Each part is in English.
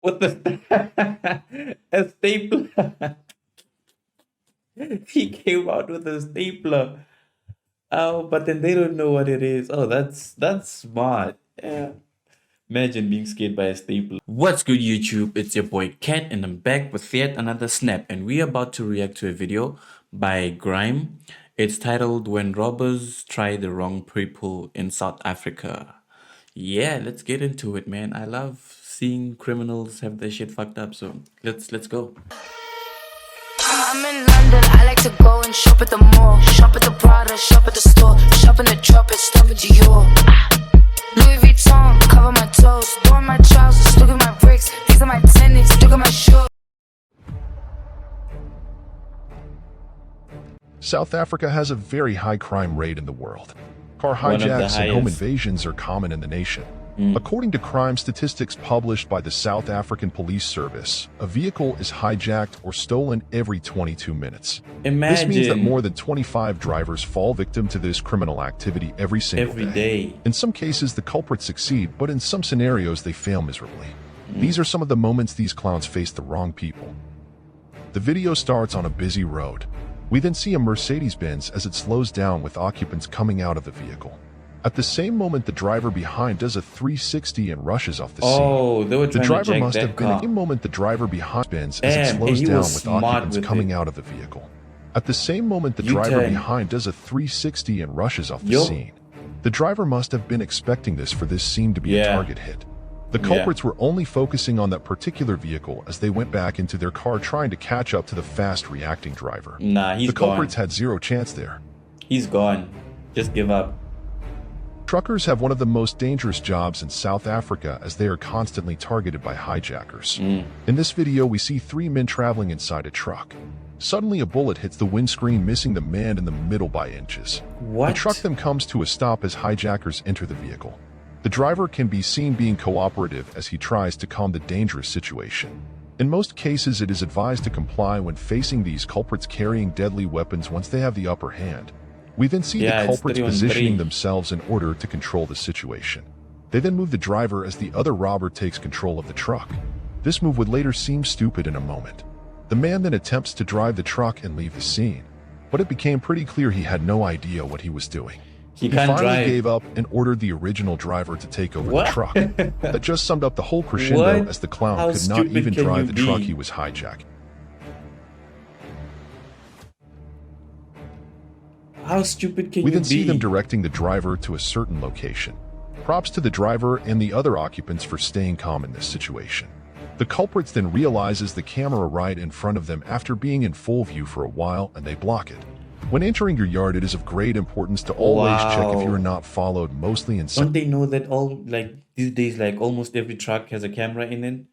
What the a stapler? He came out with a stapler. Oh, but then they don't know what it is. Oh, that's smart. Yeah. Imagine being scared by a stapler. What's good, YouTube? It's your boy Cat, and I'm back with yet another snap. And we're about to react to a video by Grime. It's titled "When Robbers Try the Wrong People in South Africa." Yeah, let's get into it, man. I love seeing criminals have their shit fucked up. So let's go. I'm in London, I like to go and shop at the mall. Shop at the Prada, shop at the store. Shop in the drop, it's stop at Dior. Louis Vuitton, cover my toes. Throwing my trousers, look at my bricks. These are my tennis, look at my shoes. South Africa has a very high crime rate in the world. Car One of the hijacks and home highest. invasions are common in the nation. According to crime statistics published by the South African Police Service, a vehicle is hijacked or stolen every 22 minutes. This means that Imagine more than 25 drivers fall victim to this criminal activity every single every day. In some cases, the culprits succeed, but in some scenarios, they fail miserably. These are some of the moments these clowns face the wrong people. The video starts on a busy road. We then see a Mercedes-Benz as it slows down with occupants coming out of the vehicle. At the same moment, the driver behind does a 360 and rushes off the scene. Oh, they were The trying to driver jack must that have been car. at the moment the driver behind Benz as Damn, it and slows he down was with smart occupants with coming it. out of the vehicle. At the same moment, the driver U-turn. behind does a 360 and rushes off the Yup. scene. The driver must have been expecting this for this scene to be a Yeah. target hit. The Yeah. culprits were only focusing on that particular vehicle as they went back into their car trying to catch up to the fast reacting driver. Nah, he's The gone. culprits had zero chance there. He's gone. Just give up. Truckers have one of the most dangerous jobs in South Africa as they are constantly targeted by hijackers. In this video, we see three men traveling inside a truck. Suddenly, a bullet hits the windscreen, missing the man in the middle by inches. What? The truck then comes to a stop as hijackers enter the vehicle. The driver can be seen being cooperative as he tries to calm the dangerous situation. In most cases, it is advised to comply when facing these culprits carrying deadly weapons once they have the upper hand. We then see Yeah, the it's culprits 3-on-3. positioning themselves in order to control the situation. They then move the driver as the other robber takes control of the truck. This move would later seem stupid in a moment. The man then attempts to drive the truck and leave the scene, but it became pretty clear he had no idea what he was doing. He He can't finally drive. gave up and ordered the original driver to take over What? the truck. That just summed up the whole crescendo What? as the clown How could not stupid even can drive you the truck be? he was hijacking. How stupid can We you then be? see them directing the driver to a certain location. Props to the driver and the other occupants for staying calm in this situation. The culprits then realizes the camera right in front of them after being in full view for a while, and they block it. When entering your yard, it is of great importance to always check if you Wow. are not followed, mostly in Don't they know that all like these days, like almost every truck has a camera in it,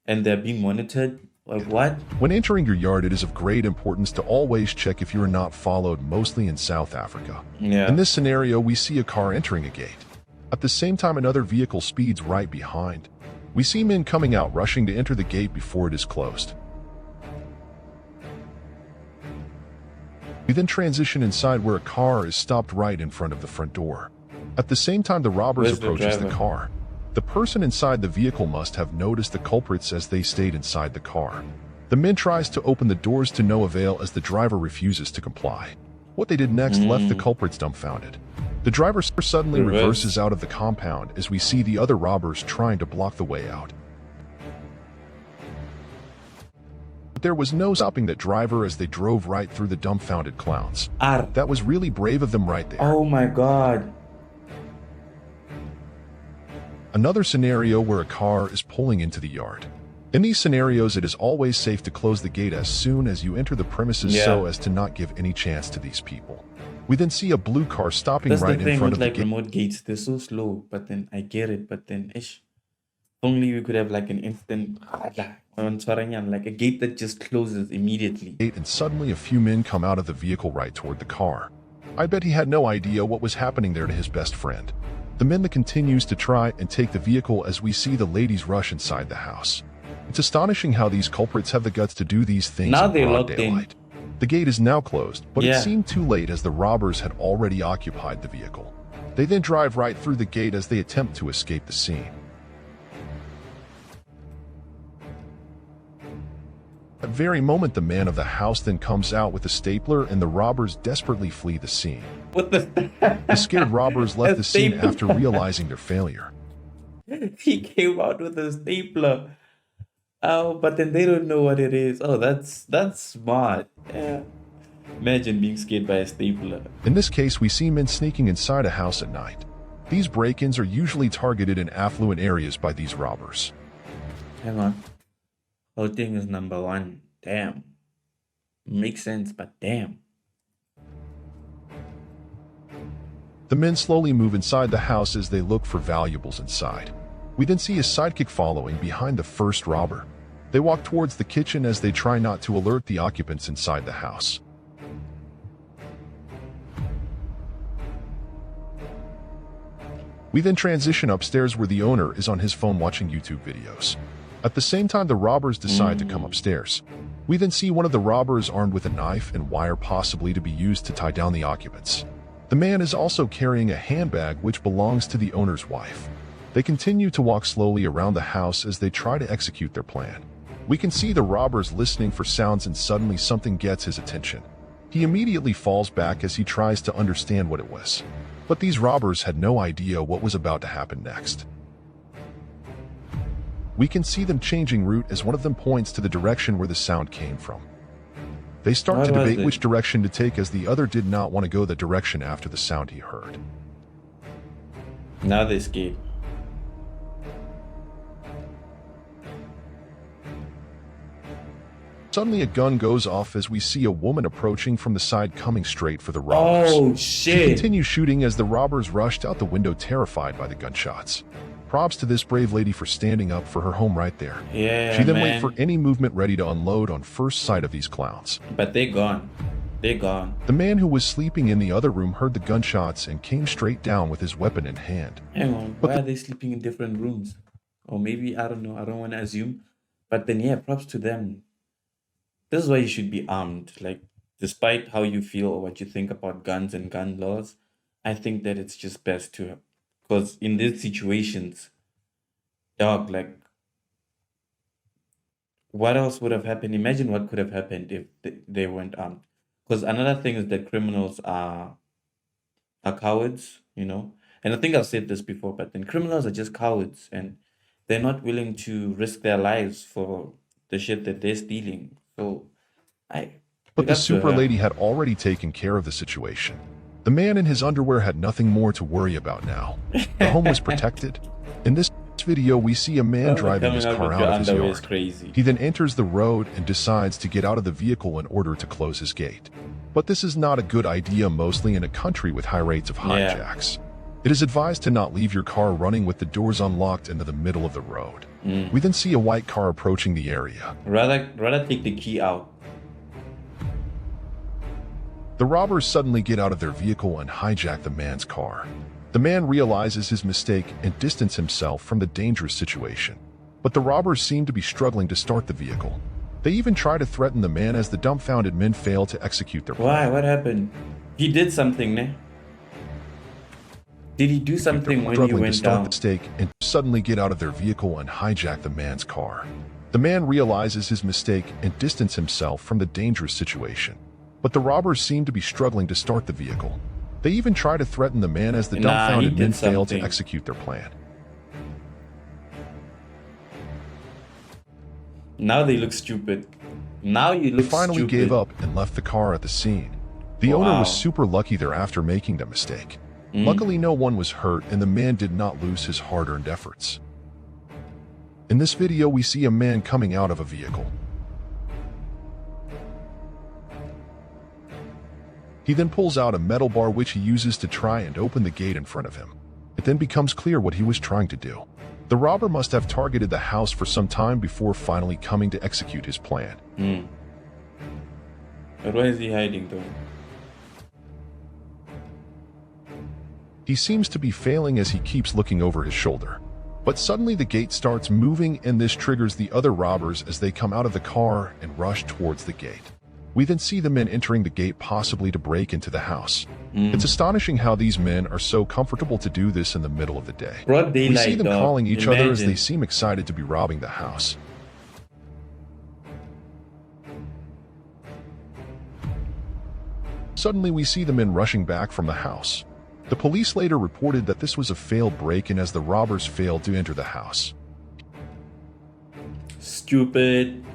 and they're being monitored? Like what? When entering your yard, it is of great importance to always check if you are not followed, mostly in South Africa. Yeah. In this scenario, we see a car entering a gate. At the same time, another vehicle speeds right behind. We see men coming out rushing to enter the gate before it is closed. We then transition inside where a car is stopped right in front of the front door. At the same time, the robbers Where's the approaches the driver? car. The person inside the vehicle must have noticed the culprits as they stayed inside the car. The man tries to open the doors to no avail as the driver refuses to comply. What they did next left the culprits dumbfounded. The driver suddenly Reverse. reverses out of the compound as we see the other robbers trying to block the way out. But there was no stopping that driver as they drove right through the dumbfounded clowns. Ar. That was really brave of them right there. Oh my god. Another scenario where a car is pulling into the yard. In these scenarios, it is always safe to close the gate as soon as you enter the premises Yeah. so as to not give any chance to these people. We then see a blue car stopping That's right the in thing front with of the like gate. remote gates. They're so slow, but then I get it. But then, ish. Only we could have like an instant, like a gate that just closes immediately. And suddenly a few men come out of the vehicle right toward the car. I bet he had no idea what was happening there to his best friend. The men that continues to try and take the vehicle as we see the ladies rush inside the house. It's astonishing how these culprits have the guts to do these things Now in they're broad locked in. daylight. The gate is now closed, but Yeah. it seemed too late as the robbers had already occupied the vehicle. They then drive right through the gate as they attempt to escape the scene. At that very moment, the man of the house then comes out with a stapler and the robbers desperately flee the scene. What the? The scared robbers left A the scene stapler. after realizing their failure. He came out with a stapler. Oh, but then they don't know what it is. Oh, that's smart. Yeah. Imagine being scared by a stapler. In this case, we see men sneaking inside a house at night. These break-ins are usually targeted in affluent areas by these robbers. Hang on. Whole thing is number one. Damn. Makes sense, but damn. The men slowly move inside the house as they look for valuables inside. We then see his sidekick following behind the first robber. They walk towards the kitchen as they try not to alert the occupants inside the house. We then transition upstairs where the owner is on his phone watching YouTube videos. At the same time, the robbers decide to come upstairs. We then see one of the robbers armed with a knife and wire, possibly to be used to tie down the occupants. The man is also carrying a handbag which belongs to the owner's wife. They continue to walk slowly around the house as they try to execute their plan. We can see the robbers listening for sounds and suddenly something gets his attention. He immediately falls back as he tries to understand what it was. But these robbers had no idea what was about to happen next. We can see them changing route as one of them points to the direction where the sound came from. They start What to was debate it? which direction to take as the other did not want to go the direction after the sound he heard. Now they're scared. Suddenly a gun goes off as we see a woman approaching from the side coming straight for the robbers. Oh She shit. continues shooting as the robbers rushed out the window terrified by the gunshots. Props to this brave lady for standing up for her home right there. Yeah, She then man. wait for any movement ready to unload on first sight of these clowns. But they're gone. They're gone. The man who was sleeping in the other room heard the gunshots and came straight down with his weapon in hand. Hang on. Why are they sleeping in different rooms? Or maybe, I don't know. I don't want to assume. But then, yeah, props to them. This is why you should be armed. Like, despite how you feel or what you think about guns and gun laws, I think that it's just best to, because in these situations, dog, like, what else would have happened? Imagine what could have happened if they weren't armed. Because another thing is that criminals are cowards, you know. And I think I've said this before, but then criminals are just cowards and they're not willing to risk their lives for the shit that they're stealing. So, But big the up to super her. lady had already taken care of the situation. The man in his underwear had nothing more to worry about now. The home was protected. In this video, we see a man driving his Coming car with out your of his underwear is yard. crazy. He then enters the road and decides to get out of the vehicle in order to close his gate. But this is not a good idea, mostly in a country with high rates of Yeah. hijacks. It is advised to not leave your car running with the doors unlocked into the middle of the road. We then see a white car approaching the area. Rather take the key out. The robbers suddenly get out of their vehicle and hijack the man's car. The man realizes his mistake and distance himself from the dangerous situation. But the robbers seem to be struggling to start the vehicle. They even try to threaten the man as the dumbfounded men fail to execute their plan. Why? What happened? He did something, ne? Did he do something when he Struggling to went start down? the mistake and suddenly get out of their vehicle and hijack the man's car. The man realizes his mistake and distance himself from the dangerous situation. But the robbers seem to be struggling to start the vehicle. They even try to threaten the man as the Nah, he dumbfounded men did fail to something. execute their plan. Now they look stupid. Now you look They finally stupid. gave up and left the car at the scene. The owner was Wow. super lucky thereafter making the mistake. Luckily, no one was hurt and the man did not lose his hard-earned efforts. In this video, we see a man coming out of a vehicle. He then pulls out a metal bar which he uses to try and open the gate in front of him. It then becomes clear what he was trying to do. The robber must have targeted the house for some time before finally coming to execute his plan. But why is he hiding though? He seems to be failing as he keeps looking over his shoulder. But suddenly the gate starts moving and this triggers the other robbers as they come out of the car and rush towards the gate. We then see the men entering the gate possibly to break into the house. It's astonishing how these men are so comfortable to do this in the middle of the day. Broad We see daylight, them dog. calling each other as they Imagine. seem excited to be robbing the house. Suddenly, we see the men rushing back from the house. The police later reported that this was a failed break-in as the robbers failed to enter the house. Stupid.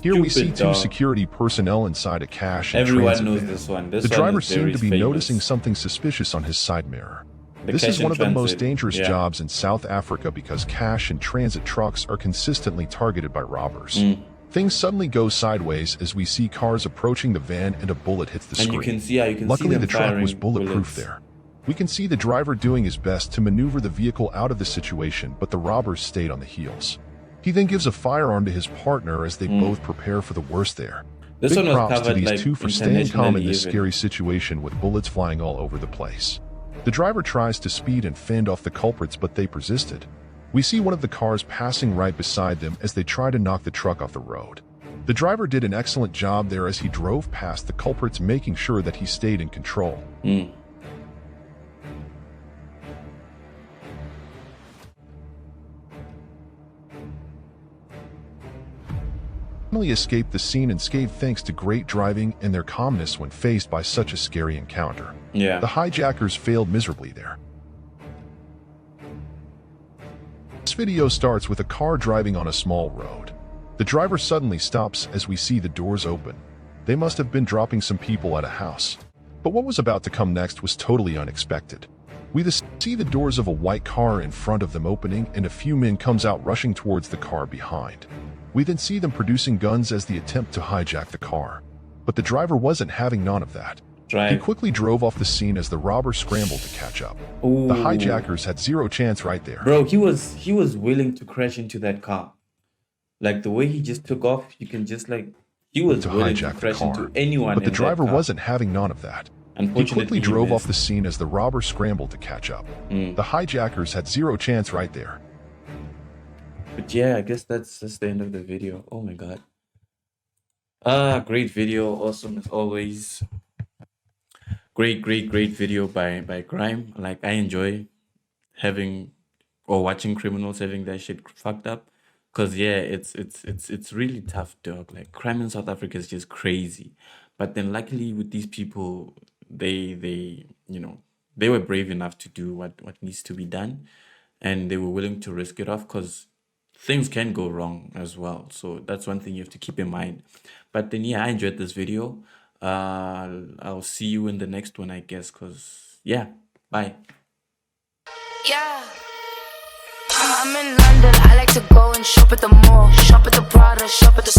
Here we see two dog. security personnel inside a cash and Everyone transit knows van. this one. This The one driver is very seemed to be famous. noticing something suspicious on his side mirror. The This cash is and one of the most transit. dangerous Yeah. jobs in South Africa because cash and transit trucks are consistently targeted by robbers. Mm. Things suddenly go sideways as we see cars approaching the van and a bullet hits the And screen. you can see how you can Luckily, see them the truck was firing bulletproof bullets. there. We can see the driver doing his best to maneuver the vehicle out of the situation, but the robbers stayed on the heels. He then gives a firearm to his partner as they both prepare for the worst there. This Big one was props to covered these like two for staying calm in this internationally scary situation with bullets flying all over the place. The driver tries to speed and fend off the culprits, but they persisted. We see one of the cars passing right beside them as they try to knock the truck off the road. The driver did an excellent job there as he drove past the culprits, making sure that he stayed in control. Mm. Finally escaped the scene unscathed thanks to great driving and their calmness when faced by such a scary encounter. Yeah. The hijackers failed miserably there. This video starts with a car driving on a small road. The driver suddenly stops as we see the doors open. They must have been dropping some people at a house. But what was about to come next was totally unexpected. We see the doors of a white car in front of them opening and a few men comes out rushing towards the car behind. We then see them producing guns as they attempt to hijack the car. But the driver wasn't having none of that. He Drive. quickly drove off the scene as the robbers scrambled to catch up. Ooh. The hijackers had zero chance right there. Bro, he was willing to crash into that car. Like the way he just took off, you can just like he was To willing to hijack the crash car. into anyone. But the in that driver car. wasn't having none of that. He Unfortunately, quickly drove off missed. the scene as the robbers scrambled to catch up. Mm. The hijackers had zero chance right there. But yeah, I guess that's the end of the video. Oh my god. Great video, awesome as always. Great video by Grime. Like I enjoy having or watching criminals having their shit fucked up. Cause yeah, it's really tough, dog. Like crime in South Africa is just crazy. But then luckily with these people, they you know, they were brave enough to do what needs to be done, and they were willing to risk it off because things can go wrong as well. So that's one thing you have to keep in mind. But then yeah, I enjoyed this video. I'll see you in the next one, I guess, because yeah, bye. Yeah. I'm in London, I like to go and shop at the mall. Shop at the Prada, shop at the